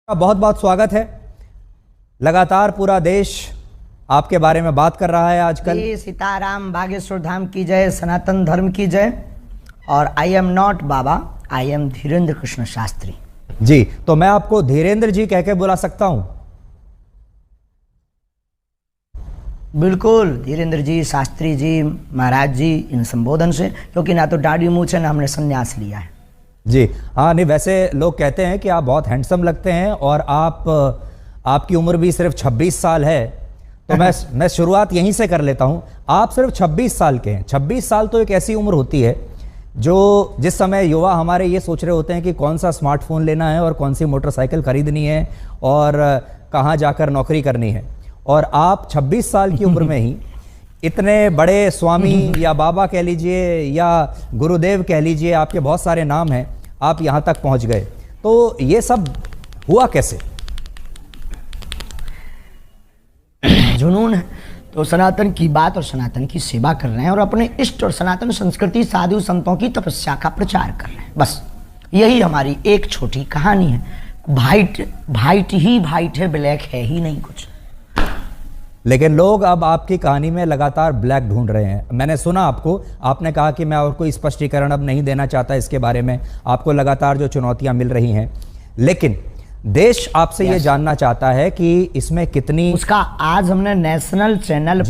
बहुत बहुत स्वागत है। लगातार पूरा देश आपके बारे में बात कर रहा है आजकल। सीताराम बागेश्वर धाम की जय, सनातन धर्म की जय। और I am not baba, I am Dhirendra Krishna Shastri ji. तो मैं आपको धीरेन्द्र जी कह के बुला सकता हूं? बिल्कुल, धीरेन्द्र जी, शास्त्री जी, महाराज जी, इन संबोधन से, क्योंकि ना तो दाढ़ी मूछ है ना हमने संन्यास लिया है जी। हाँ, नहीं वैसे लोग कहते हैं कि आप बहुत हैंडसम लगते हैं और आपकी उम्र भी सिर्फ 26 साल है। तो मैं शुरुआत यहीं से कर लेता हूं। आप सिर्फ 26 साल के हैं। 26 साल तो एक ऐसी उम्र होती है जिस समय युवा हमारे ये सोच रहे होते हैं कि कौन सा स्मार्टफोन लेना है और कौन सी मोटरसाइकिल खरीदनी है और कहाँ जाकर नौकरी करनी है। और आप 26 साल की उम्र में ही इतने बड़े स्वामी या बाबा कह लीजिए या गुरुदेव कह लीजिए, आपके बहुत सारे नाम हैं, आप यहाँ तक पहुँच गए। तो ये सब हुआ कैसे? जुनून है। तो सनातन की बात और सनातन की सेवा कर रहे हैं और अपने इष्ट और सनातन संस्कृति, साधु संतों की तपस्या का प्रचार कर रहे हैं। बस यही हमारी एक छोटी कहानी है। वाइट ही वाइट है, ब्लैक है ही नहीं कुछ। लेकिन लोग अब आपकी कहानी में लगातार ब्लैक ढूंढ रहे हैं। मैंने सुना आपने कहा कि मैं और कोई स्पष्टीकरण अब नहीं देना चाहता इसके बारे में। आपको लगातार जो चुनौतियां मिल रही हैं, लेकिन देश आपसे ये जानना चाहता है कि इसमें कितनी उसका आज हमने नेशनल चैनल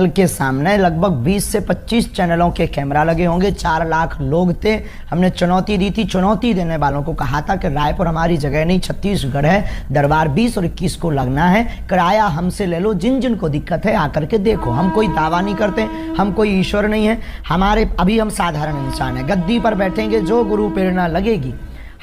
के सामने लगभग 20 से 25 चैनलों के कैमरा लगे होंगे। 4 लाख लोग थे। हमने चुनौती दी थी। चुनौती देने वालों को कहा था कि रायपुर हमारी जगह नहीं, छत्तीसगढ़ है, दरबार 20 और 21 को लगना है, किराया हमसे ले लो, जिन जिन को दिक्कत है आकर के देखो। हम कोई दावा नहीं करते, हम कोई ईश्वर नहीं है। अभी हम साधारण इंसान है। गद्दी पर बैठेंगे, जो गुरु प्रेरणा लगेगी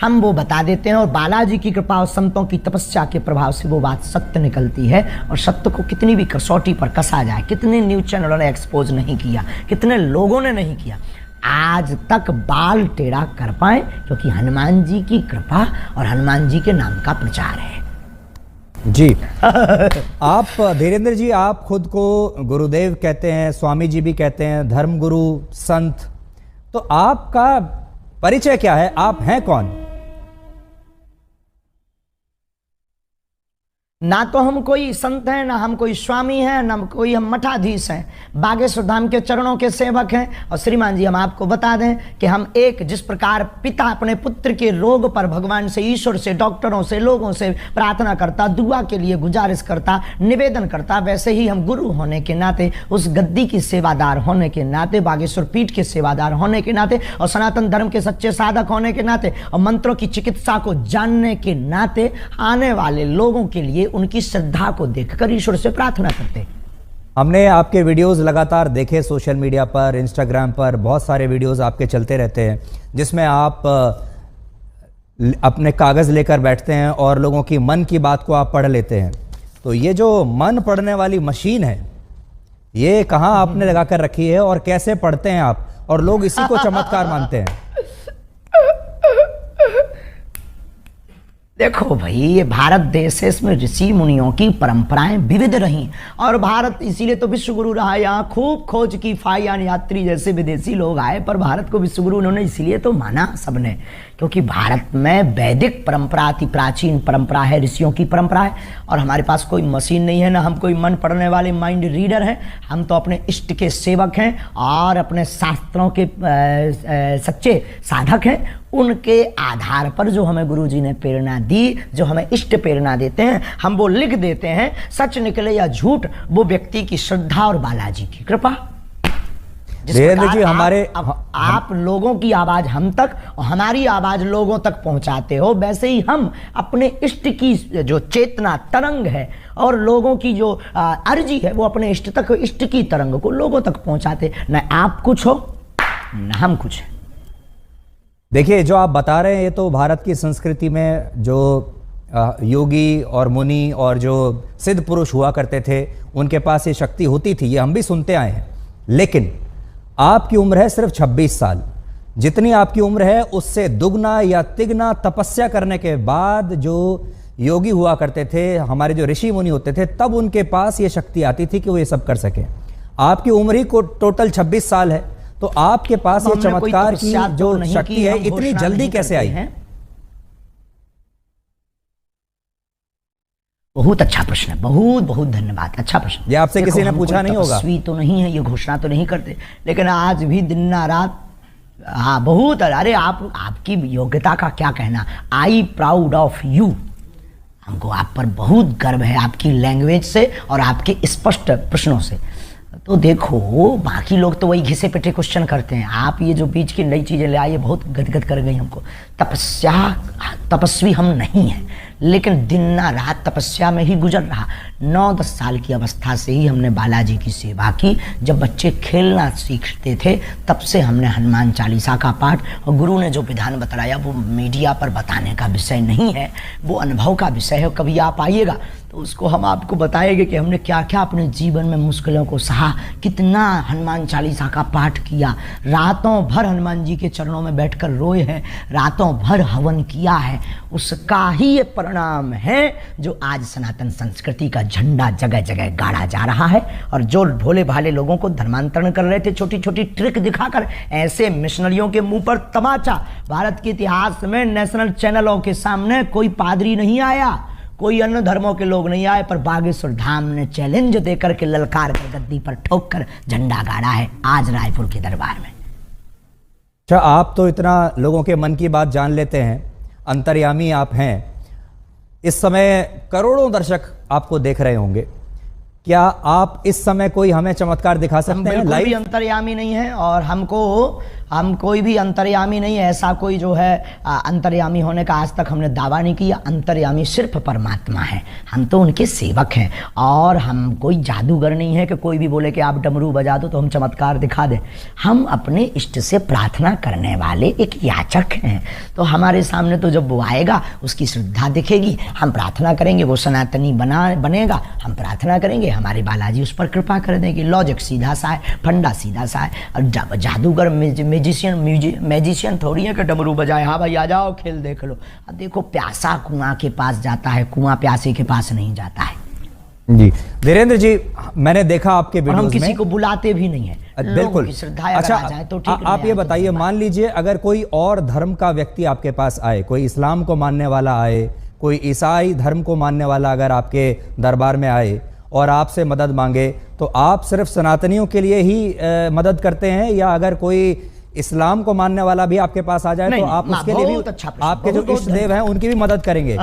हम वो बता देते हैं और बालाजी की कृपा और संतों की तपस्या के प्रभाव से वो बात सत्य निकलती है। और सत्य को कितनी भी कसौटी पर कसा जाए, कितने न्यूज चैनलों ने एक्सपोज नहीं किया, कितने लोगों ने नहीं किया, आज तक बाल टेढ़ा कर पाए, क्योंकि हनुमान जी की कृपा और हनुमान जी के नाम का प्रचार है जी। आप धीरेन्द्र जी, आप खुद को गुरुदेव कहते हैं, स्वामी जी भी कहते हैं, धर्मगुरु, संत। तो आपका परिचय क्या है? आप हैं कौन? ना तो हम कोई संत हैं, ना हम कोई स्वामी हैं, ना कोई हम मठाधीश हैं। बागेश्वर धाम के चरणों के सेवक हैं। और श्रीमान जी, हम आपको बता दें कि हम जिस प्रकार पिता अपने पुत्र के रोग पर भगवान से, ईश्वर से, डॉक्टरों से, लोगों से प्रार्थना करता, दुआ के लिए गुजारिश करता, निवेदन करता, वैसे ही हम गुरु होने के नाते, उस गद्दी की सेवादार होने के नाते, बागेश्वर पीठ के सेवादार होने के नाते और सनातन धर्म के सच्चे साधक होने के नाते और मंत्रों की चिकित्सा को जानने के नाते आने वाले लोगों के लिए उनकी श्रद्धा को देखकर ईश्वर से प्रार्थना करते। हमने आपके वीडियोस लगातार देखे सोशल मीडिया पर, इंस्टाग्राम पर बहुत सारे वीडियोस आपके चलते रहते हैं, जिसमें आप अपने कागज़ लेकर बैठते हैं और लोगों की मन की बात को आप पढ़ लेते हैं। तो ये जो मन पढ़ने वाली मशीन है, ये कहाँ आपने लगा कर रखी है और कैसे पढ़ते हैं आप? और लोग इसी को चमत्कार मानते हैं। देखो भाई, ये भारत देश है, इसमें ऋषि मुनियों की परंपराएं विविध रही और भारत इसीलिए तो विश्व गुरु रहा। यहाँ खूब खोज की फायान यात्री जैसे विदेशी लोग आए, पर भारत को विश्व गुरु उन्होंने इसीलिए तो माना सबने, क्योंकि भारत में वैदिक परंपरा, अति प्राचीन परंपरा है, ऋषियों की परंपरा है। और हमारे पास कोई मशीन नहीं है, ना हम कोई मन पढ़ने वाले माइंड रीडर हैं। हम तो अपने इष्ट के सेवक हैं और अपने शास्त्रों के सच्चे साधक हैं। उनके आधार पर जो हमें गुरुजी ने प्रेरणा दी, जो हमें इष्ट प्रेरणा देते हैं, हम वो लिख देते हैं। सच निकले या झूठ, वो व्यक्ति की श्रद्धा और बालाजी की कृपा। धीरेन्द्र जी, आप लोगों की आवाज हम तक और हमारी आवाज लोगों तक पहुंचाते हो, वैसे ही हम अपने इष्ट की जो चेतना तरंग है और लोगों की जो अर्जी है, वो अपने इष्ट तक, इष्ट की तरंग को लोगों तक पहुंचाते। न आप कुछ हो न हम कुछ है। देखिए, जो आप बता रहे हैं ये तो भारत की संस्कृति में जो योगी और मुनि और जो सिद्ध पुरुष हुआ करते थे, उनके पास ये शक्ति होती थी, ये हम भी सुनते आए हैं। लेकिन आपकी उम्र है सिर्फ 26 साल। जितनी आपकी उम्र है उससे दुगना या तिगना तपस्या करने के बाद जो योगी हुआ करते थे, हमारे जो ऋषि मुनि होते थे, तब उनके पास ये शक्ति आती थी कि वो ये सब कर सकें। आपकी उम्र ही को टोटल 26 साल है। तो आपके पास ये हमने कोई चमत्कार की तपस्या तो जो नहीं शक्ति की, है हम इतनी घोषणा जल्दी नहीं कैसे करते आई? हैं। बहुत अच्छा प्रश्न है, बहुत बहुत धन्यवाद, अच्छा प्रश्न। ये आपसे देखो, किसी ने हम पूछा कोई नहीं होगा? तपस्वी तो नहीं है, ये घोषणा तो नहीं करते, लेकिन आज भी दिन रात, हाँ बहुत, अरे आपकी योग्यता का क्या कहना, आई प्राउड ऑफ यू। हमको आप पर बहुत गर्व है, आपकी लैंग्वेज से और आपके स्पष्ट प्रश्नों से। तो देखो, बाकी लोग तो वही घिसे पिटे क्वेश्चन करते हैं, आप ये जो बीच की नई चीजें ले आए बहुत गदगद कर गई हमको। तपस्वी हम नहीं हैं, लेकिन दिन रात तपस्या में ही गुजर रहा। 9-10 साल की अवस्था से ही हमने बालाजी की सेवा की। जब बच्चे खेलना सीखते थे तब से हमने हनुमान चालीसा का पाठ, और गुरु ने जो विधान बताया वो मीडिया पर बताने का विषय नहीं है, वो अनुभव का विषय है। कभी आप आइएगा तो उसको हम आपको बताएंगे कि हमने क्या क्या अपने जीवन में मुश्किलों को सहा, कितना हनुमान चालीसा का पाठ किया, रातों भर हनुमान जी के चरणों में बैठकर रोए हैं, रातों भर हवन किया है। उसका ही ये परिणाम है जो आज सनातन संस्कृति का झंडा जगह जगह गाड़ा जा रहा है। और जो भोले भाले लोगों को धर्मांतरण कर रहे थे छोटी छोटी ट्रिक दिखाकर, ऐसे मिशनरियों के मुंह पर तमाचा। भारत के इतिहास में नेशनल चैनलों के सामने कोई पादरी नहीं आया, कोई अन्य धर्मों के लोग नहीं आए, पर बागेश्वर धाम ने चैलेंज देकर के ललकार कर गद्दी पर ठोक कर झंडा गाड़ा है आज रायपुर के दरबार में। अच्छा, आप तो इतना लोगों के मन की बात जान लेते हैं, अंतर्यामी आप हैं। इस समय करोड़ों दर्शक आपको देख रहे होंगे, क्या आप इस समय कोई हमें चमत्कार दिखा सकते हैं? बिल्कुल भी अंतर्यामी नहीं है, और हम कोई भी अंतर्यामी नहीं है। ऐसा कोई जो है अंतर्यामी होने का आज तक हमने दावा नहीं किया। अंतर्यामी सिर्फ परमात्मा है, हम तो उनके सेवक हैं। और हम कोई जादूगर नहीं है कि कोई भी बोले कि आप डमरू बजा दो तो हम चमत्कार दिखा दें। हम अपने इष्ट से प्रार्थना करने वाले एक याचक हैं। तो हमारे सामने तो जब वो आएगा उसकी श्रद्धा दिखेगी, हम प्रार्थना करेंगे, वो सनातनी बनेगा, हम प्रार्थना करेंगे, हमारे बालाजी उस पर कृपा कर देंगे। लॉजिक सीधा सा है, फंडा सीधा सा है। और जादूगर मैजिशियन थोड़ी है कि डमरू बजाए, हाँ भाई आ जाओ खेल देख लो। अब देखो, प्यासा कुआं के पास जाता है, कुआं प्यासे के पास नहीं जाता है। जी धीरेन्द्र जी, मैंने देखा आपके वीडियोस में, हम किसी को बुलाते भी नहीं है। बिल्कुल। श्रद्धा अच्छा, आ जाए तो ठीक। आप ये बताइए, मान लीजिए अगर कोई और धर्म का व्यक्ति आपके पास आए, कोई इस्लाम को मानने वाला आए, कोई ईसाई धर्म को मानने वाला अगर आपके दरबार में आए और आपसे मदद मांगे, तो आप सिर्फ सनातनियों के लिए ही मदद करते हैं, या अगर कोई इस्लाम को मानने वाला भी आपके पास आ जाए तो आप उसके लिए भी, अच्छा, आपके जो इष्ट देव हैं उनकी भी मदद करेंगे?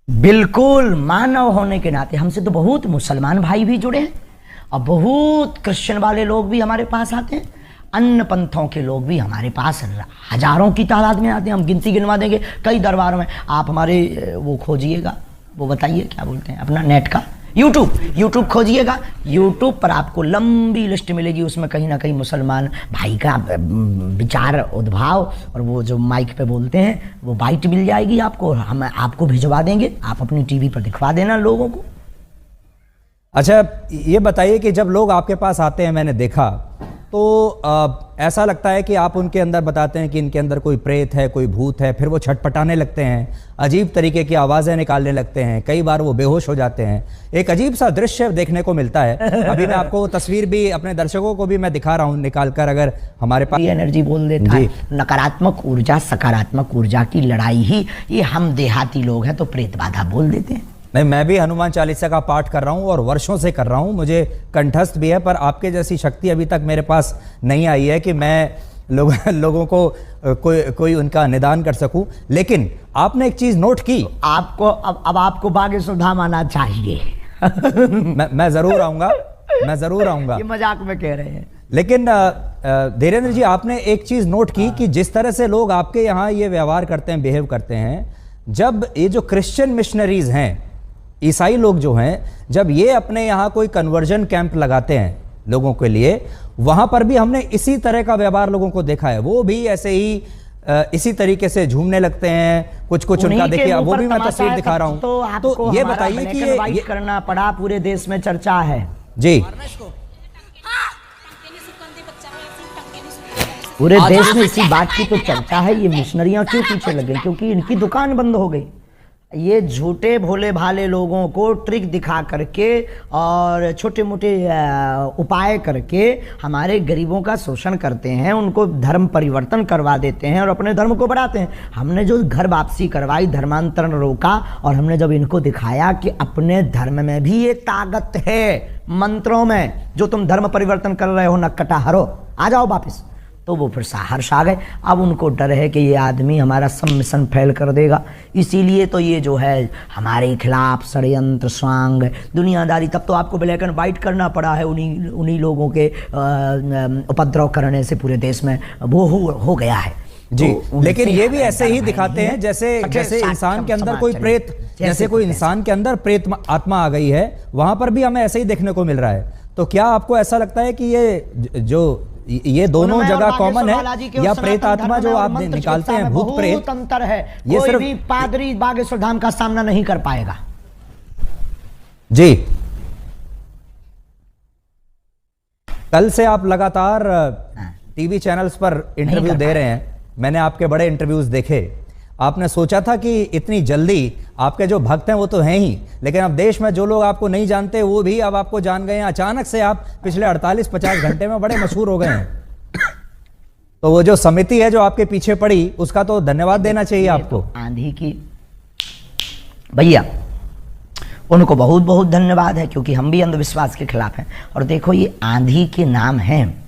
बिल्कुल, मानव होने के नाते हमसे तो बहुत मुसलमान भाई भी जुड़े हैं, और बहुत क्रिश्चियन वाले लोग भी हमारे पास आते हैं, अन्य पंथों के लोग भी हमारे पास हजारों की तादाद में आते हैं। हम गिनती गिनवा देंगे कई दरबारों में। आप हमारे वो खोजिएगा, वो बताइए क्या बोलते हैं अपना नेट का, यूट्यूब खोजिएगा, यूट्यूब पर आपको लंबी लिस्ट मिलेगी। उसमें कहीं ना कहीं मुसलमान भाई का विचार उद्भाव और वो जो माइक पे बोलते हैं वो बाइट मिल जाएगी आपको, हम आपको भिजवा देंगे, आप अपनी टीवी पर दिखवा देना लोगों को। अच्छा, ये बताइए कि जब लोग आपके पास आते हैं, मैंने देखा तो ऐसा लगता है कि आप उनके अंदर बताते हैं कि इनके अंदर कोई प्रेत है, कोई भूत है, फिर वो छटपटाने लगते हैं, अजीब तरीके की आवाज़ें निकालने लगते हैं, कई बार वो बेहोश हो जाते हैं। एक अजीब सा दृश्य देखने को मिलता है। अभी मैं आपको तस्वीर भी अपने दर्शकों को भी मैं दिखा रहा हूँ निकाल कर, अगर हमारे पास एनर्जी बोल देता है। नकारात्मक ऊर्जा सकारात्मक ऊर्जा की लड़ाई ही ये, हम देहाती लोग हैं तो प्रेत बाधा बोल देते हैं। नहीं, मैं भी हनुमान चालीसा का पाठ कर रहा हूँ और वर्षों से कर रहा हूँ, मुझे कंठस्थ भी है, पर आपके जैसी शक्ति अभी तक मेरे पास नहीं आई है कि मैं लोगों को कोई उनका निदान कर सकूं। लेकिन आपने एक चीज नोट की, आपको अब आपको बागेश्वर धाम आना चाहिए। मैं जरूर आऊंगा, मैं जरूर आऊंगा। ये मजाक में कह रहे हैं। लेकिन धीरेन्द्र जी, आपने एक चीज नोट की कि जिस तरह से लोग आपके यहाँ ये व्यवहार करते हैं, बिहेव करते हैं, जब ये जो क्रिश्चियन मिशनरीज हैं, ईसाई लोग जो हैं, जब ये अपने यहाँ कोई कन्वर्जन कैंप लगाते हैं लोगों के लिए, वहां पर भी हमने इसी तरह का व्यवहार लोगों को देखा है। वो भी ऐसे ही इसी तरीके से झूमने लगते हैं, कुछ उनका देखिए, वो भी मैं तस्वीर दिखा रहा हूँ। तो ये बताइए कि ये करना पड़ा, पूरे देश में चर्चा है जी, पूरे देश में इसी बात की तो चर्चा है। ये मिशनरियां क्यों पीछे लग गई? क्योंकि इनकी दुकान बंद हो गई। ये झूठे भोले भाले लोगों को ट्रिक दिखा करके और छोटे मोटे उपाय करके हमारे गरीबों का शोषण करते हैं, उनको धर्म परिवर्तन करवा देते हैं और अपने धर्म को बढ़ाते हैं। हमने जो घर वापसी करवाई, धर्मांतरण रोका, और हमने जब इनको दिखाया कि अपने धर्म में भी ये ताकत है, मंत्रों में, जो तुम धर्म परिवर्तन कर रहे हो नक्कटा हरो, आ जाओ वापिस, तो वो फिर साहर्ष आ गए। अब उनको डर है कि ये आदमी हमारा सब मिशन फेल कर देगा, इसीलिए तो ये जो है हमारे खिलाफ षड्यंत्र स्वांग दुनियादारी। तब तो आपको ब्लैक एंड वाइट करना पड़ा है, उन्हीं लोगों के उपद्रव करने से पूरे देश में वो हो गया है जी। तो लेकिन ये भी ऐसे ही दिखाते हैं जैसे इंसान के अंदर कोई प्रेत, जैसे कोई इंसान के अंदर प्रेत आत्मा आ गई है, वहां पर भी हमें ऐसे ही देखने को मिल रहा है। तो क्या आपको ऐसा लगता है कि ये दोनों जगह कॉमन है, या प्रेत आत्मा जो आप निकालते हैं, भूत प्रेत, अंतर है? ये कोई सिर्फ भी पादरी बागेश्वर धाम का सामना नहीं कर पाएगा जी। कल से आप लगातार टीवी चैनल्स पर इंटरव्यू दे रहे हैं, मैंने आपके बड़े इंटरव्यूज देखे। आपने सोचा था कि इतनी जल्दी, आपके जो भक्त हैं वो तो हैं ही, लेकिन अब देश में जो लोग आपको नहीं जानते वो भी अब आपको जान गए हैं। अचानक से आप पिछले 48-50 घंटे में बड़े मशहूर हो गए हैं। तो वो जो समिति है जो आपके पीछे पड़ी, उसका तो धन्यवाद देना चाहिए आपको। आंधी की भैया, उनको बहुत बहुत धन्यवाद है, क्योंकि हम भी अंधविश्वास के खिलाफ हैं। और देखो, ये आंधी के नाम हैं,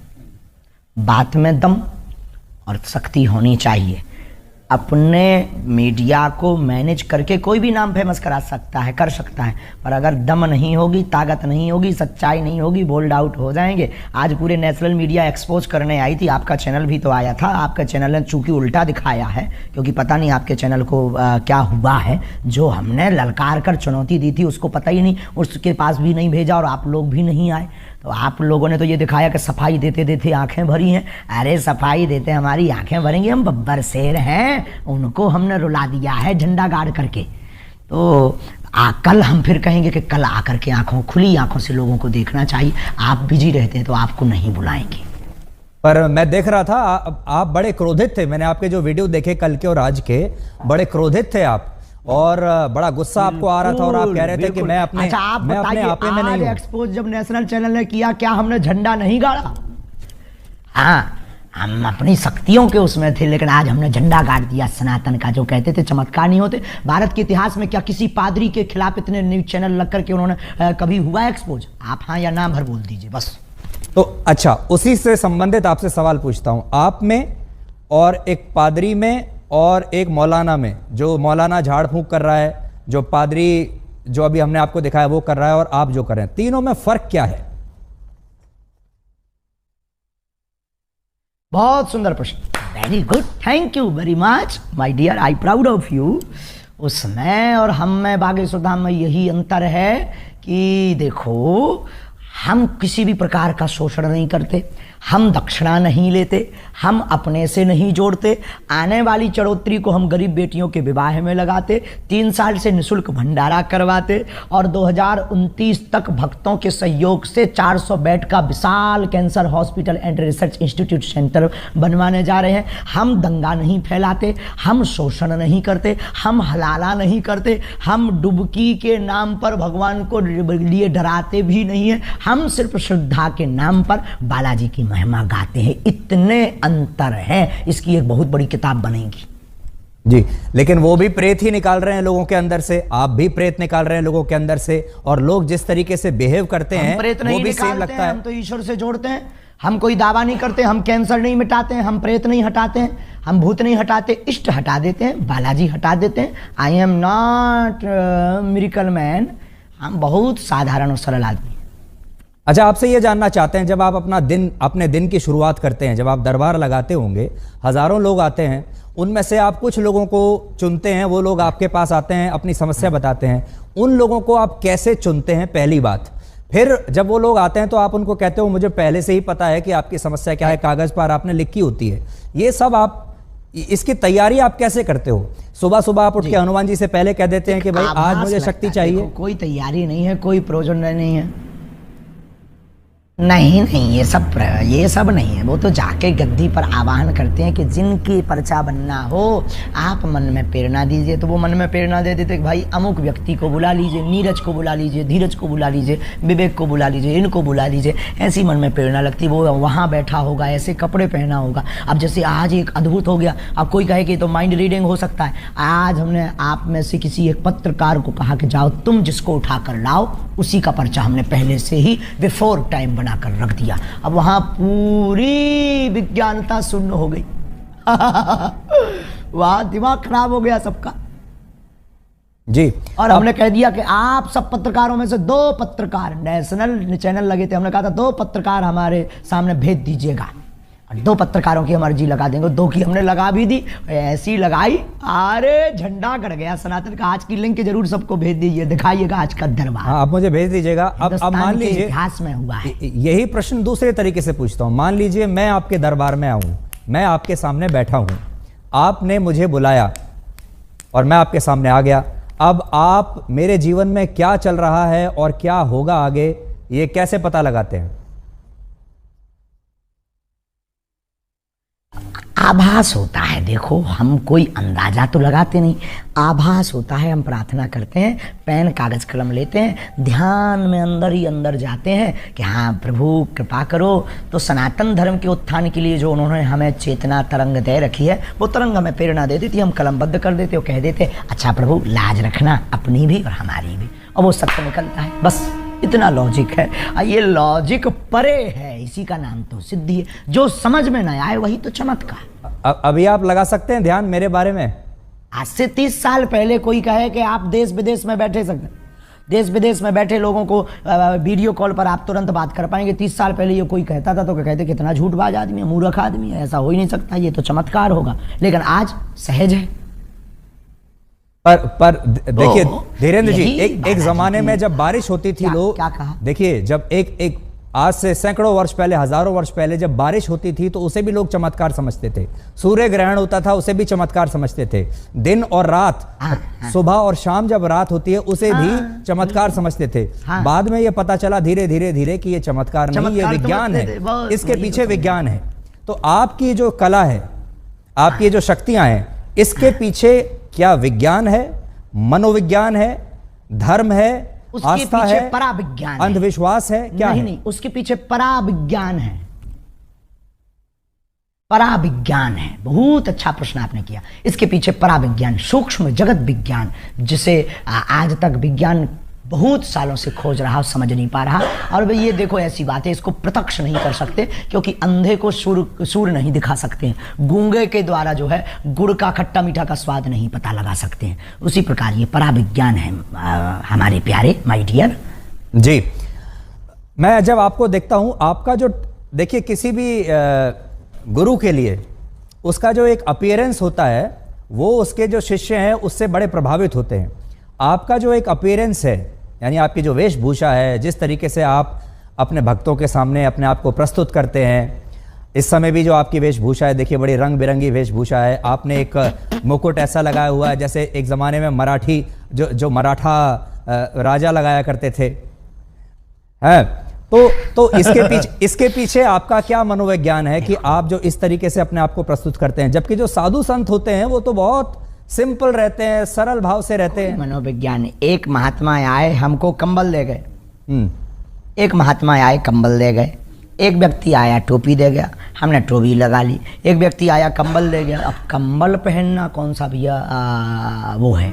बात में दम और शक्ति होनी चाहिए। अपने मीडिया को मैनेज करके कोई भी नाम फेमस करा सकता है, कर सकता है, पर अगर दम नहीं होगी, ताकत नहीं होगी, सच्चाई नहीं होगी, बोल्ड आउट हो जाएंगे। आज पूरे नेशनल मीडिया एक्सपोज करने आई थी, आपका चैनल भी तो आया था। आपका चैनल ने चूंकि उल्टा दिखाया है, क्योंकि पता नहीं आपके चैनल को क्या हुआ है, जो हमने ललकार कर चुनौती दी थी उसको पता ही नहीं, उसके पास भी नहीं भेजा और आप लोग भी नहीं आए। तो आप लोगों ने तो ये दिखाया कि सफाई देते देते आंखें भरी हैं। अरे सफाई देते हमारी आंखें भरेंगी, हम बब्बर शेर हैं, उनको हमने रुला दिया है झंडा गाड़ करके। तो कल हम फिर कहेंगे कि कल आकर के खुली आंखों से लोगों को देखना चाहिए। आप बिजी रहते हैं तो आपको नहीं बुलाएंगे। पर मैं देख रहा था आप बड़े क्रोधित थे, मैंने आपके जो वीडियो देखे कल के और आज के, बड़े क्रोधित थे आप, और बड़ा गुस्सा आपको आ रहा था, और आप कह रहे थे कि मैं अपने आपे में नहीं हूं। एक्सपोज जब नेशनल चैनल ने किया, क्या हमने झंडा नहीं गाड़ा? हाँ, हम अपनी शक्तियों के उसमें थे, लेकिन आज हमने झंडा गाड़ दिया सनातन का। जो कहते थे चमत्कार नहीं होते, भारत के इतिहास में क्या किसी पादरी के खिलाफ इतने न्यूज चैनल लग करके उन्होंने कभी हुआ एक्सपोज? आप हाँ या ना भर बोल दीजिए बस। तो अच्छा, उसी से संबंधित आपसे सवाल पूछता हूं। आप में और एक पादरी में और एक मौलाना में, जो मौलाना झाड़ फूंक कर रहा है, जो पादरी जो अभी हमने आपको दिखाया वो कर रहा है, और आप जो कर रहे हैं, तीनों में फर्क क्या है? बहुत सुंदर प्रश्न, very good, thank you very much my dear, I proud of you. उसमें और हम में, बागेश्वर धाम में यही अंतर है कि देखो, हम किसी भी प्रकार का शोषण नहीं करते, हम दक्षिणा नहीं लेते, हम अपने से नहीं जोड़ते। आने वाली चढ़ोतरी को हम गरीब बेटियों के विवाह में लगाते, 3 साल से निःशुल्क भंडारा करवाते, और 2029 तक भक्तों के सहयोग से 400 बेड का विशाल cancer hospital and research institute centre बनवाने जा रहे हैं। हम दंगा नहीं फैलाते, हम शोषण नहीं करते, हम हलाला नहीं करते, हम डुबकी के नाम पर भगवान को लिए डराते भी नहीं है। हम सिर्फ श्रद्धा के नाम पर बालाजी की महिमा गाते हैं। इतने अंतर हैं, इसकी एक बहुत बड़ी किताब बनेगी जी। लेकिन वो भी प्रेत ही निकाल रहे हैं लोगों के अंदर से, आप भी प्रेत निकाल रहे हैं लोगों के अंदर से, और लोग जिस तरीके से बिहेव करते हैं वो भी सेम लगता है। हम तो ईश्वर से जोड़ते हैं, हम कोई दावा नहीं करते, हम कैंसर नहीं मिटाते हैं, हम प्रेत नहीं हटाते हैं, हम भूत नहीं हटाते, इष्ट हटा देते हैं, बालाजी हटा देते हैं। आई एम नॉट मिरेकल मैन, हम बहुत साधारण और सरल आदमी। अच्छा, आपसे ये जानना चाहते हैं, जब आप अपने दिन की शुरुआत करते हैं, जब आप दरबार लगाते होंगे, हजारों लोग आते हैं, उनमें से आप कुछ लोगों को चुनते हैं, वो लोग आपके पास आते हैं, अपनी समस्या बताते हैं, उन लोगों को आप कैसे चुनते हैं? पहली बात। फिर जब वो लोग आते हैं तो आप उनको कहते हो मुझे पहले से ही पता है कि आपकी समस्या क्या है, कागज पर आपने लिखी होती है। ये सब आप, इसकी तैयारी आप कैसे करते हो? सुबह सुबह आप उठ के हनुमान जी से पहले कह देते हैं कि भाई आज मुझे शक्ति चाहिए? कोई तैयारी नहीं है, कोई प्रयोजन नहीं है। नहीं नहीं, ये सब नहीं है। वो तो जाके गद्दी पर आवाहन करते हैं कि जिनकी पर्चा बनना हो आप मन में प्रेरणा दीजिए। तो वो मन में प्रेरणा दे देते कि भाई अमुक व्यक्ति को बुला लीजिए, नीरज को बुला लीजिए, धीरज को बुला लीजिए, विवेक को बुला लीजिए, इनको बुला लीजिए। ऐसी मन में प्रेरणा लगती, वो वहाँ बैठा होगा, ऐसे कपड़े पहना होगा। अब जैसे आज एक अद्भुत हो गया, अब कोई कहे कि तो माइंड रीडिंग हो सकता है। आज हमने आप में से किसी एक पत्रकार को कहा कि जाओ तुम जिसको उठा कर लाओ, उसी का पर्चा हमने पहले से ही बिफोर टाइम बनाकर रख दिया। अब वहां पूरी विज्ञानता शून्य हो गई। वहां दिमाग खराब हो गया सबका जी। और हमने कह दिया कि आप सब पत्रकारों में से 2 पत्रकार, नेशनल चैनल लगे थे, हमने कहा था 2 पत्रकार हमारे सामने भेज दीजिएगा। 2 पत्रकारों की हम अर्जी लगा देंगे। 2 की हमने लगा भी दी, ऐसी लगाई, अरे झंडा गड़ गया सनातन का। आज की लिंक जरूर सबको भेज दीजिए, दिखाइएगा आज का दरबार। हाँ, आप मुझे भेज दीजिएगा। अब मान लीजिए इतिहास में हुआ है। यही प्रश्न दूसरे तरीके से पूछता हूं। मान लीजिए मैं आपके दरबार में आऊं, मैं आपके सामने बैठा हूं, आपने मुझे बुलाया और मैं आपके सामने आ गया। अब आप मेरे जीवन में क्या चल रहा है और क्या होगा आगे, ये कैसे पता लगाते हैं? आभास होता है। देखो, हम कोई अंदाजा तो लगाते नहीं, आभास होता है। हम प्रार्थना करते हैं, पेन कागज कलम लेते हैं, ध्यान में अंदर ही अंदर जाते हैं कि हाँ प्रभु कृपा करो। तो सनातन धर्म के उत्थान के लिए जो उन्होंने हमें चेतना तरंग दे रखी है, वो तरंग हमें प्रेरणा दे देती, हम कलमबद्ध कर देते और कह देते अच्छा प्रभु लाज रखना अपनी भी और हमारी भी, और वो सत्य निकलता है। बस इतना लॉजिक है। ये लॉजिक परे है, इसी का नाम तो सिद्धि है। जो समझ में न आए वही तो चमत्कार। अभी आप लगा सकते हैं ध्यान मेरे बारे में? आज से 30 साल पहले कोई कहे कि आप देश विदेश में बैठे सकते, देश विदेश में बैठे लोगों को वीडियो कॉल पर आप तुरंत बात कर पाएंगे। 30 साल पहले ये कोई कहता था तो कहते कितना झूठबाज आदमी है, मूर्ख आदमी है, ऐसा हो ही नहीं सकता, ये तो चमत्कार होगा। लेकिन आज सहज है। पर देखिए धीरेन्द्र जी, एक जमाने में जब बारिश होती थी, लोग क्या कहा? देखिए, जब एक आज से सैकड़ों वर्ष पहले, हजारों वर्ष पहले जब बारिश होती थी तो उसे भी लोग चमत्कार समझते थे। सूर्य ग्रहण होता था, उसे भी चमत्कार समझते थे। दिन और रात, सुबह और शाम जब रात होती है, उसे भी चमत्कार समझते थे। बाद में ये पता चला धीरे धीरे धीरे कि ये चमत्कार नहीं, ये विज्ञान है, इसके पीछे विज्ञान है। तो आपकी जो कला है, आपकी जो शक्तियां हैं, इसके पीछे क्या विज्ञान है, मनोविज्ञान है, धर्म है, आस्था है, पराविज्ञान, अंधविश्वास है, क्या है? नहीं, उसके पीछे पराविज्ञान है। पराविज्ञान है। बहुत अच्छा प्रश्न आपने किया। इसके पीछे पराविज्ञान, सूक्ष्म जगत विज्ञान, जिसे आज तक विज्ञान बहुत सालों से खोज रहा, समझ नहीं पा रहा। और भाई ये देखो, ऐसी बात है, इसको प्रत्यक्ष नहीं कर सकते क्योंकि अंधे को सूर नहीं दिखा सकते हैं। गूंगे के द्वारा जो है गुड़ का खट्टा मीठा का स्वाद नहीं पता लगा सकते हैं। उसी प्रकार ये पराविज्ञान है हमारे प्यारे माय डियर जी। मैं जब आपको देखता हूं, आपका जो देखिए, किसी भी गुरु के लिए उसका जो एक अपीयरेंस होता है, वो उसके जो शिष्य हैं उससे बड़े प्रभावित होते हैं। आपका जो एक अपीयरेंस है, यानी आपकी जो वेशभूषा है, जिस तरीके से आप अपने भक्तों के सामने अपने आप को प्रस्तुत करते हैं, इस समय भी जो आपकी वेशभूषा है, देखिए बड़ी रंग बिरंगी वेशभूषा है। आपने एक मुकुट ऐसा लगाया हुआ है जैसे एक ज़माने में मराठी जो मराठा राजा लगाया करते थे, हैं? तो इसके पीछे आपका क्या मनोविज्ञान है कि आप जो इस तरीके से अपने आप को प्रस्तुत करते हैं? जबकि जो साधु संत होते हैं वो तो बहुत सिंपल रहते हैं, सरल भाव से रहते हैं। मनोविज्ञान, एक महात्मा आए हमको कंबल दे गए, एक महात्मा आए कंबल दे गए, एक व्यक्ति आया टोपी दे गया, हमने टोपी लगा ली, एक व्यक्ति आया कंबल दे गया। अब कंबल पहनना कौन सा भैया वो है,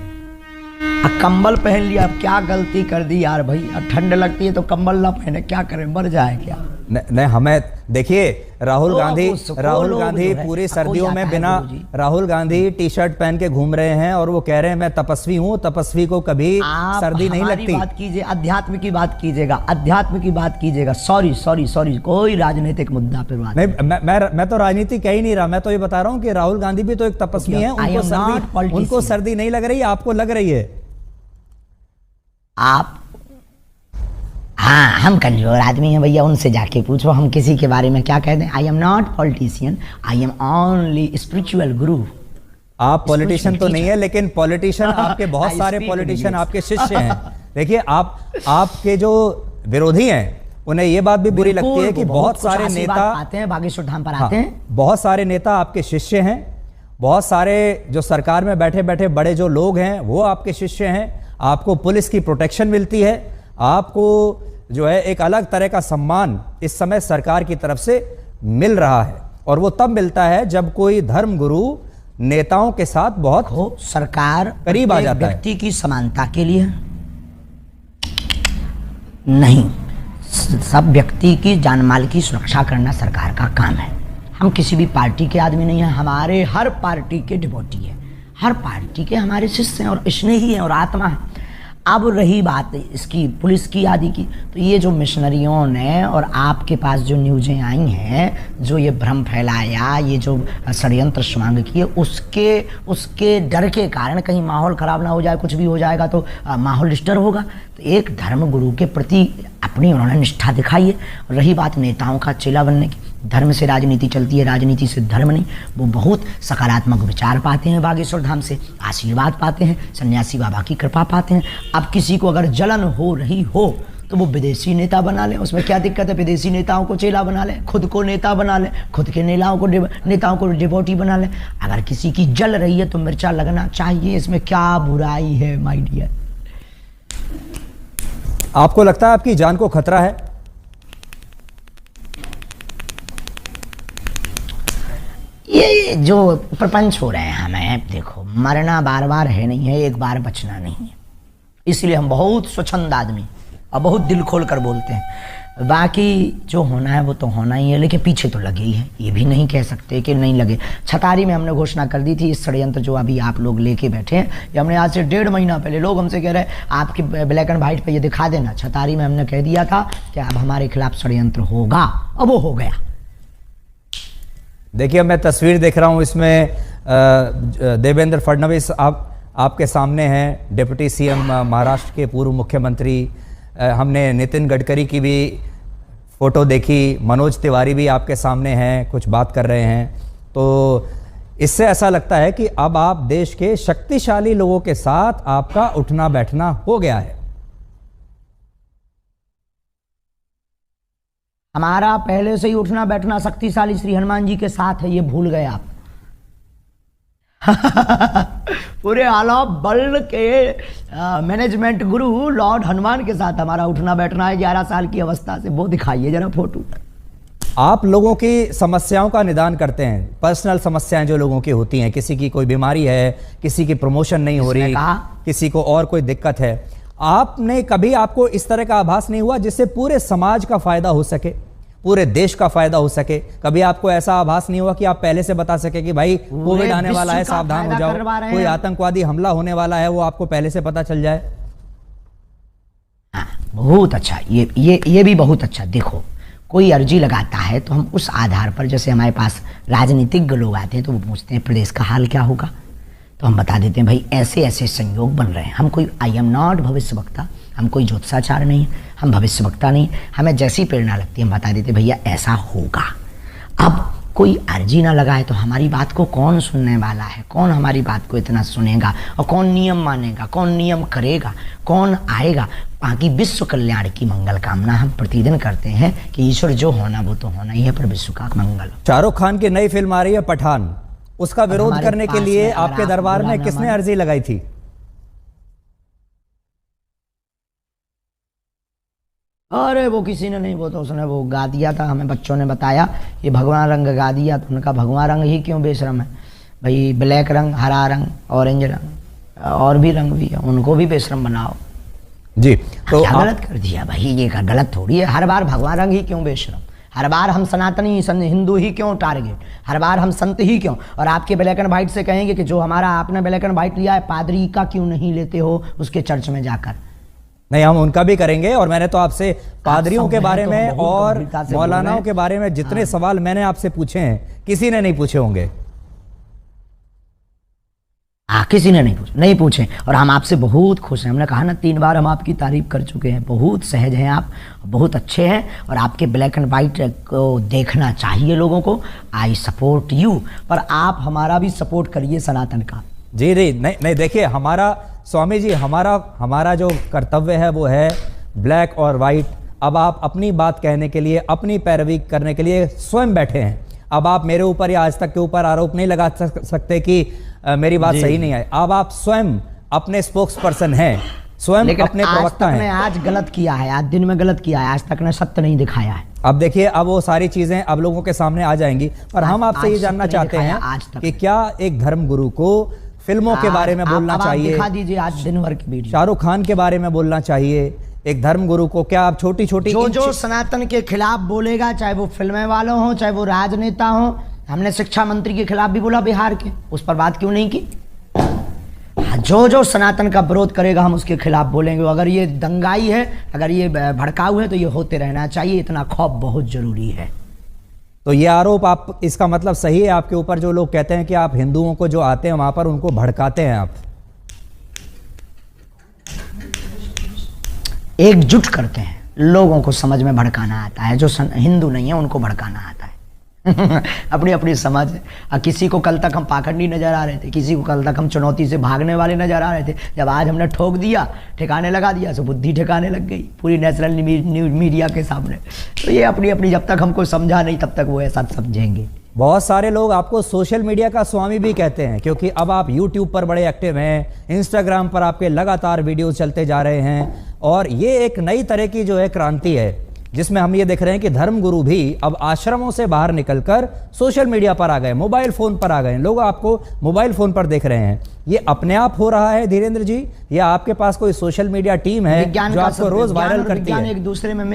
अब कंबल पहन लिया, अब क्या गलती कर दी यार भाई। अब ठंड लगती है तो कंबल ना पहने, क्या करें, मर जाए क्या? नहीं, हमें देखिए, राहुल गांधी पूरी सर्दियों में बिना, राहुल गांधी टी शर्ट पहन के घूम रहे हैं और वो कह रहे हैं मैं तपस्वी हूँ, तपस्वी को कभी सर्दी नहीं लगती। बात कीजिए, अध्यात्म की बात कीजिएगा, अध्यात्म की बात कीजिएगा। सॉरी, कोई राजनीतिक मुद्दा पे बात नहीं। मैं तो राजनीति कह ही नहीं रहा, मैं तो ये बता रहा हूँ कि राहुल गांधी भी तो एक तपस्वी है, उनको सर्दी नहीं लग रही है, आपको लग रही है। आप, हाँ, हम कमजोर आदमी हैं भैया, उनसे जाके पूछो, हम किसी के बारे में क्या कह दें। आई am not politician, I am only spiritual गुरु। आप पॉलिटिशियन तो नहीं है, लेकिन पॉलिटिशियन आपके बहुत सारे पॉलिटिशियन आपके शिष्य हैं। देखिए, आपके जो विरोधी हैं उन्हें ये बात भी बुरी लगती है कि वो बहुत कुछ सारे आशीर्वाद नेता पाते हैं, बागेश्वर धाम पर हाँ, आते हैं। बहुत सारे नेता आपके शिष्य हैं, बहुत सारे जो सरकार में बैठे बैठे बड़े जो लोग हैं वो आपके शिष्य हैं। आपको पुलिस की प्रोटेक्शन मिलती है, आपको जो है एक अलग तरह का सम्मान इस समय सरकार की तरफ से मिल रहा है, और वो तब मिलता है जब कोई धर्मगुरु नेताओं के साथ बहुत हो सरकार करीब आ जाता है। व्यक्ति की समानता के लिए नहीं, सब व्यक्ति की जान माल की सुरक्षा करना सरकार का काम है। हम किसी भी पार्टी के आदमी नहीं हैं, हमारे हर पार्टी के डिवोटी है, हर पार्टी के हमारे शिष्य हैं और स्नेही हैं और आत्मा है। अब रही बात इसकी पुलिस की आदि की, तो ये जो मिशनरियों ने और आपके पास जो न्यूज़ें आई हैं, जो ये भ्रम फैलाया, ये जो षड्यंत्र स्वांग किए, उसके डर के कारण कहीं माहौल ख़राब ना हो जाए, कुछ भी हो जाएगा तो माहौल डिस्टर्ब होगा। तो एक धर्म गुरु के प्रति अपनी उन्होंने निष्ठा दिखाई है। रही बात नेताओं का चेला बनने की, धर्म से राजनीति चलती है, राजनीति से धर्म नहीं। वो बहुत सकारात्मक विचार पाते हैं, बागेश्वर धाम से आशीर्वाद पाते हैं, सन्यासी बाबा की कृपा पाते हैं। अब किसी को अगर जलन हो रही हो तो वो विदेशी नेता बना ले, उसमें क्या दिक्कत है? विदेशी नेताओं को चेला बना ले, खुद को नेता बना ले, खुद के नेताओं को डिवोटी बना ले। अगर किसी की जल रही है तो मिर्चा लगना चाहिए, इसमें क्या बुराई है माय डियर? आपको लगता है आपकी जान को खतरा है? ये जो प्रपंच हो रहे हैं हमें, देखो मरना बार बार है नहीं है, एक बार बचना नहीं है। इसलिए हम बहुत स्वच्छंद आदमी और बहुत दिल खोल कर बोलते हैं। बाकी जो होना है वो तो होना ही है, लेकिन पीछे तो लगे ही है, ये भी नहीं कह सकते कि नहीं लगे। छतारी में हमने घोषणा कर दी थी, इस षड्यंत्र जो अभी आप लोग लेके बैठे हैं, ये हमने आज से 1.5 महीना पहले, लोग हमसे कह रहे हैं आपके ब्लैक एंड व्हाइट पे ये दिखा देना। छतारी में हमने कह दिया था कि अब हमारे खिलाफ षड्यंत्र होगा, अब वो हो गया। देखिए मैं तस्वीर देख रहा हूं, इसमें देवेंद्र फडणवीस आपके सामने हैं, डिप्टी सीएम महाराष्ट्र के पूर्व मुख्यमंत्री। हमने नितिन गडकरी की भी फोटो देखी, मनोज तिवारी भी आपके सामने हैं, कुछ बात कर रहे हैं। तो इससे ऐसा लगता है कि अब आप देश के शक्तिशाली लोगों के साथ आपका उठना बैठना हो गया है। हमारा पहले से ही उठना बैठना शक्तिशाली श्री हनुमान जी के साथ है, ये भूल गए आप। पूरे आला वर्ल्ड के मैनेजमेंट गुरु लॉर्ड हनुमान के साथ हमारा उठना बैठना है 11 साल की अवस्था से। वो दिखाइए जरा फोटो। आप लोगों की समस्याओं का निदान करते हैं, पर्सनल समस्याएं जो लोगों की होती हैं, किसी की कोई बीमारी है, किसी की प्रमोशन नहीं हो रही, किसी को और कोई दिक्कत है। आपने कभी, आपको इस तरह का आभास नहीं हुआ जिससे पूरे समाज का फायदा हो सके, पूरे देश का फायदा हो सके? कभी आपको ऐसा आभास नहीं हुआ कि आप पहले से बता सके कि भाई कोविड आने वाला है, सावधान हो जाओ, कोई आतंकवादी हमला होने वाला है, वो आपको पहले से पता चल जाए? बहुत अच्छा, ये भी बहुत अच्छा। देखो कोई अर्जी लगाता है तो हम उस आधार पर, जैसे हमारे पास राजनीतिज्ञ लोग आते हैं तो वो पूछते हैं प्रदेश का हाल क्या होगा, तो हम बता देते हैं भाई ऐसे ऐसे संयोग बन रहे हैं। हम कोई आई एम नॉट भविष्यवक्ता, हम कोई ज्योतिषाचार्य नहीं, हम भविष्यवक्ता नहीं, हमें जैसी प्रेरणा लगती है हम बता देते भैया ऐसा होगा। अब कोई अर्जी ना लगाए तो हमारी बात को कौन सुनने वाला है? कौन हमारी बात को इतना सुनेगा? और कौन नियम मानेगा? कौन नियम करेगा? कौन आएगा? बाकी विश्व कल्याण की मंगल कामना हम प्रतिदिन करते हैं कि ईश्वर जो होना वो तो होना ही है, पर विश्व का मंगल। शाहरुख खान की नई फिल्म आ रही है पठान, उसका विरोध करने के लिए आपके दरबार में किसने अर्जी लगाई थी? अरे वो किसी ने नहीं, वो तो उसने वो गा दिया था, हमें बच्चों ने बताया ये भगवान रंग गा दिया, तो उनका भगवान रंग ही क्यों बेशरम है भाई? ब्लैक रंग, हरा रंग, ऑरेंज रंग और भी रंग भी है, उनको भी बेशरम बनाओ जी। तो क्या गलत कर दिया भाई? ये का गलत थोड़ी है। हर बार भगवान रंग ही क्यों बेशरम? हर बार हम सनातनी हिंदू ही क्यों टारगेट? हर बार हम संत ही क्यों? और आपके ब्लैक एंड व्हाइट से कहेंगे कि जो हमारा आपने ब्लैक एंड व्हाइट लिया है पादरी का क्यों नहीं लेते हो उसके चर्च में जाकर? नहीं, हम उनका भी करेंगे। और मैंने तो आपसे पादरियों के बारे में और मौलानाओं के बारे में जितने सवाल मैंने आपसे पूछे हैं किसी ने नहीं पूछे होंगे। किसी ने नहीं पूछे और हम आपसे बहुत खुश हैं। हमने कहा ना 3 बार हम आपकी तारीफ कर चुके हैं। बहुत सहज हैं आप, बहुत अच्छे हैं और आपके ब्लैक एंड वाइट को देखना चाहिए लोगों को। आई सपोर्ट यू, पर आप हमारा भी सपोर्ट करिए सनातन का। जी जी, नहीं देखिए, हमारा स्वामी जी, हमारा जो कर्तव्य है वो है ब्लैक और वाइट अब आप अपनी बात कहने के लिए, अपनी पैरवी करने के लिए स्वयं बैठे हैं। अब आप मेरे ऊपर या आज तक के ऊपर आरोप नहीं लगा सकते कि मेरी बात सही नहीं है। अब आप स्वयं अपने स्पोक्स पर्सन हैं, स्वयं अपने प्रवक्ता हैं। आज गलत किया है, आज दिन में गलत किया है, आज तक ने सत्य नहीं दिखाया है। अब देखिए, अब वो सारी चीजें अब लोगों के सामने आ जाएंगी। पर हम आपसे ये जानना चाहते हैं कि क्या एक धर्मगुरु को फिल्मों के बारे में बोलना चाहिए? दिखा दीजिए आज दिन भर की वीडियो। शाहरुख खान के बारे में बोलना चाहिए एक धर्मगुरु को? क्या आप छोटी छोटी जो सनातन के खिलाफ बोलेगा, चाहे वो फिल्में वालों हो, चाहे वो राजनेता हो, हमने शिक्षा मंत्री के खिलाफ भी बोला बिहार के, उस पर बात क्यों नहीं की? जो सनातन का विरोध करेगा हम उसके खिलाफ बोलेंगे। अगर ये दंगाई है, अगर ये भड़काऊ है, तो ये होते रहना चाहिए। इतना खौफ बहुत जरूरी है। तो ये आरोप, आप इसका मतलब सही है आपके ऊपर जो लोग कहते हैं कि आप हिंदुओं को जो आते हैं वहां पर उनको भड़काते हैं? आप एकजुट करते हैं, लोगों को समझ में भड़काना आता है। जो हिंदू नहीं है उनको भड़काना आता है। अपनी अपनी समझ है। किसी को कल तक हम पाखंडी नजर आ रहे थे, किसी को कल तक हम चुनौती से भागने वाले नजर आ रहे थे। जब आज हमने ठोक दिया, ठिकाने लगा दिया, तो बुद्धि ठिकाने लग गई पूरी नेशनल न्यूज मीडिया के सामने। तो ये अपनी अपनी, जब तक हमको समझा नहीं तब तक वो ऐसा समझेंगे। बहुत सारे लोग आपको सोशल मीडिया का स्वामी भी कहते हैं, क्योंकि अब आप यूट्यूब पर बड़े एक्टिव हैं, इंस्टाग्राम पर आपके लगातार वीडियो चलते जा रहे हैं। और ये एक नई तरह की जो है क्रांति है, जिसमें हम ये देख रहे हैं कि धर्मगुरु भी अब आश्रमों से बाहर निकलकर सोशल मीडिया पर आ गए, मोबाइल फोन पर आ गए। लोग आपको मोबाइल फोन पर देख रहे हैं। ये अपने आप हो रहा है धीरेन्द्र जी, या आपके पास कोई सोशल मीडिया टीम है जो आपको रोज वायरल करती है? एक दूसरे में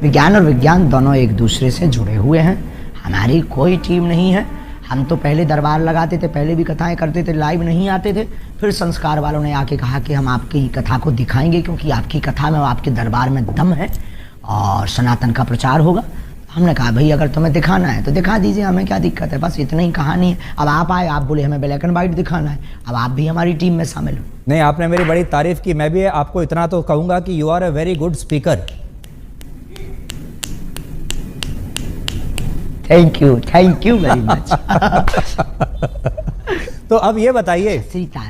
विज्ञान और विज्ञान दोनों एक दूसरे से जुड़े हुए हैं। हमारी कोई टीम नहीं है। हम तो पहले दरबार लगाते थे, पहले भी कथाएं करते थे, लाइव नहीं आते थे। फिर संस्कार वालों ने आके कहा कि हम आपकी कथा को दिखाएंगे, क्योंकि आपकी कथा में, आपके दरबार में दम है और सनातन का प्रचार होगा। हमने कहा भाई अगर तुम्हें दिखाना है तो दिखा दीजिए, हमें क्या दिक्कत है, बस इतनी ही कहानी है। अब आप आए, आप बोले हमें ब्लैक एंड व्हाइट दिखाना है, अब आप भी हमारी टीम में शामिल हो। नहीं, आपने मेरी बड़ी तारीफ की। मैं भी आपको इतना तो कहूंगा कि you are a very good speaker. Thank you very much. तो अब ये बताइए,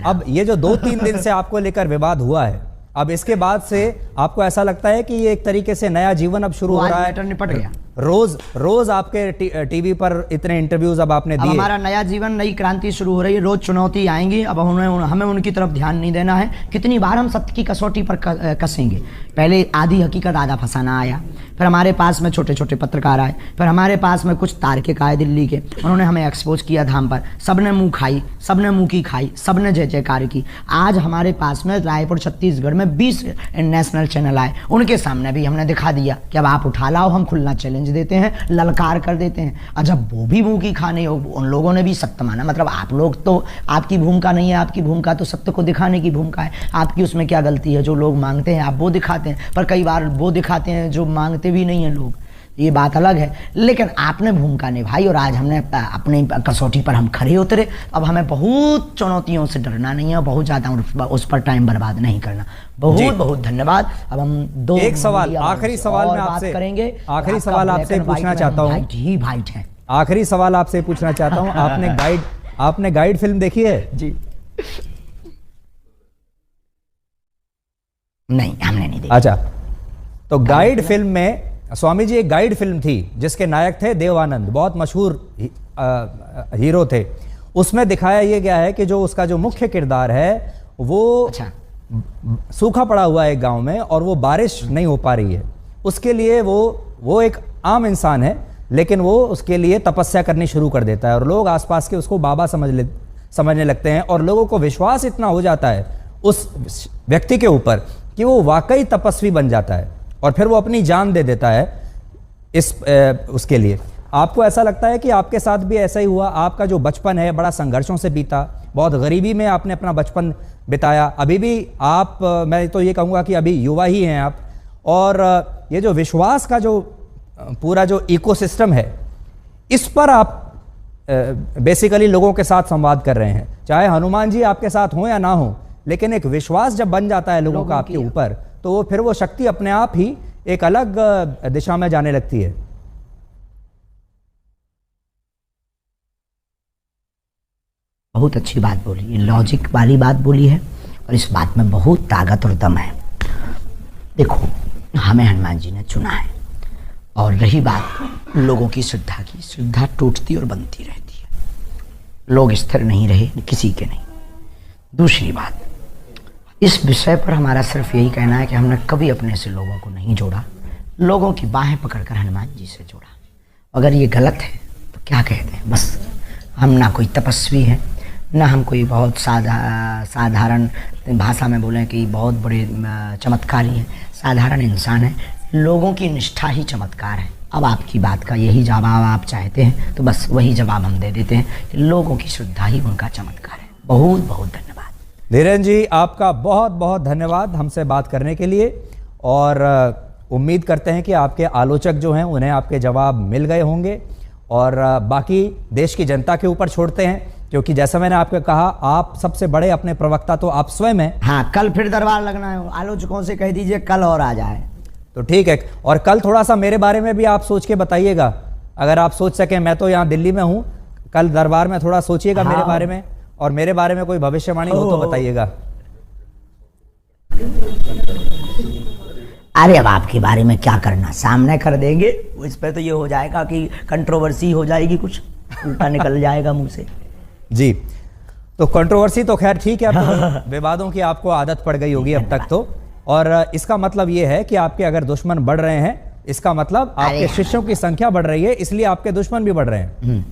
अब ये जो 2-3 दिन से आपको लेकर विवाद हुआ है, अब इसके बाद से आपको ऐसा लगता है कि ये एक तरीके से नया जीवन अब शुरू हो रहा है? निपट गया। रोज आपके टीवी पर इतने इंटरव्यूज अब आपने दिए। हमारा नया जीवन, नई क्रांति शुरू हो रही है। रोज चुनौती आएंगी। अब हमें उनकी तरफ ध्यान नहीं देना है। कितनी बार हम सत्य की कसौटी पर कसेंगे। पहले आधी हकीकत आधा फसाना आया, फिर हमारे पास में छोटे छोटे पत्रकार आए, फिर हमारे पास में कुछ तार्किक आए दिल्ली के, उन्होंने हमें एक्सपोज किया धाम पर। सबने मुंह खाई, सबने मुंह की खाई, सबने जय जयकार की। आज हमारे पास में रायपुर छत्तीसगढ़ में 20 नेशनल चैनल आए, उनके सामने भी हमने दिखा दिया कि अब आप उठा लाओ, हम खुलना चैलेंज देते हैं, ललकार कर देते हैं। और जब वो भी मुंह की खाने, उन लोगों ने भी सत्य माना। मतलब आप लोग तो, आपकी भूमिका नहीं है, आपकी भूमिका तो सत्य को दिखाने की भूमिका है। आपकी उसमें क्या गलती है? जो लोग मांगते हैं आप वो दिखाते हैं, पर कई बार वो दिखाते हैं जो मांगते भी नहीं है लोग, ये बात अलग है। लेकिन आपने भूमिका निभाई और आज हमने अपनी कसौटी पर हम खड़े उतरे। अब हमें बहुत चुनौतियों से डरना नहीं है, बहुत ज़्यादा उस पर टाइम बर्बाद नहीं करना। बहुत बहुत धन्यवाद। अब हम एक सवाल, आखिरी सवाल में आपसे करेंगे। आखिरी सवाल आपसे पूछना चाहता हूँ। वाइट है। आखिरी सवाल आपसे पूछना चाहता हूँ। आपने गाइड फिल्म देखी है? जी नहीं, हमने नहीं देखी। अच्छा, तो गाइड फिल्म में स्वामी जी, एक गाइड फिल्म थी जिसके नायक थे देवानंद, बहुत मशहूर हीरो थे। उसमें दिखाया ये गया है कि जो उसका जो मुख्य किरदार है वो सूखा पड़ा हुआ है एक गांव में और वो बारिश नहीं हो पा रही है। उसके लिए वो एक आम इंसान है, लेकिन वो उसके लिए तपस्या करनी शुरू कर देता है और लोग आसपास के उसको बाबा समझने लगते हैं और लोगों को विश्वास इतना हो जाता है उस व्यक्ति के ऊपर कि वो वाकई तपस्वी बन जाता है और फिर वो अपनी जान दे देता है उसके लिए। आपको ऐसा लगता है कि आपके साथ भी ऐसा ही हुआ? आपका जो बचपन है बड़ा संघर्षों से बीता, बहुत गरीबी में आपने अपना बचपन बिताया। अभी भी आप, मैं तो ये कहूँगा कि अभी युवा ही हैं आप, और ये जो विश्वास का जो पूरा जो इकोसिस्टम है, इस पर आप बेसिकली लोगों के साथ संवाद कर रहे हैं। चाहे हनुमान जी आपके साथ हों या ना हो, लेकिन एक विश्वास जब बन जाता है लोगों का आपके ऊपर, तो फिर वो शक्ति अपने आप ही एक अलग दिशा में जाने लगती है। बहुत अच्छी बात बोली, लॉजिक वाली बात बोली है और इस बात में बहुत ताकत और दम है। देखो, हमें हनुमान जी ने चुना है, और रही बात लोगों की श्रद्धा की, श्रद्धा टूटती और बनती रहती है, लोग स्थिर नहीं रहे किसी के नहीं। दूसरी बात, इस विषय पर हमारा सिर्फ यही कहना है कि हमने कभी अपने से लोगों को नहीं जोड़ा, लोगों की बाहें पकड़कर हनुमान जी से जोड़ा। अगर ये गलत है तो क्या कहते हैं, बस हम ना कोई तपस्वी हैं, ना हम कोई बहुत साधारण भाषा में बोलें कि बहुत बड़े चमत्कारी हैं, साधारण इंसान हैं। लोगों की निष्ठा ही चमत्कार है। अब आपकी बात का यही जवाब आप चाहते हैं तो बस वही जवाब हम दे देते हैं कि लोगों की श्रद्धा ही उनका चमत्कार है। बहुत बहुत धन्यवाद धीरेन्द्र जी, आपका बहुत बहुत धन्यवाद हमसे बात करने के लिए, और उम्मीद करते हैं कि आपके आलोचक जो हैं उन्हें आपके जवाब मिल गए होंगे, और बाकी देश की जनता के ऊपर छोड़ते हैं, क्योंकि जैसा मैंने आपको कहा, आप सबसे बड़े अपने प्रवक्ता तो आप स्वयं हैं। हाँ, कल फिर दरबार लगना है, आलोचकों से कह दीजिए कल और आ जाए तो ठीक है। और कल थोड़ा सा मेरे बारे में भी आप सोच के बताइएगा, अगर आप सोच सकें। मैं तो यहाँ दिल्ली में हूँ, कल दरबार में थोड़ा सोचिएगा मेरे बारे में, और मेरे बारे में कोई भविष्यवाणी हो तो बताइएगा। अरे अब आपके बारे में क्या करना, सामने कर देंगे, इस पे तो ये हो जाएगा कि कंट्रोवर्सी हो जाएगी, कुछ उल्टा निकल जाएगा मुंह से। जी, तो कंट्रोवर्सी तो खैर ठीक है, अब विवादों की आपको आदत पड़ गई होगी अब तक तो, और इसका मतलब ये है कि आपके अगर दुश्मन बढ़ रहे हैं, इसका मतलब आपके शिष्यों की संख्या बढ़ रही है, इसलिए आपके दुश्मन भी बढ़ रहे हैं।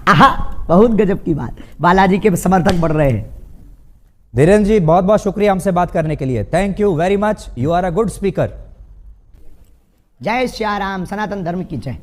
आहा, बहुत गजब की बात, बालाजी के समर्थक बढ़ रहे हैं। धीरेन्द्र जी, बहुत बहुत शुक्रिया हमसे बात करने के लिए। Thank you very much, you are a good speaker. Jai Shri Ram, सनातन धर्म की जय।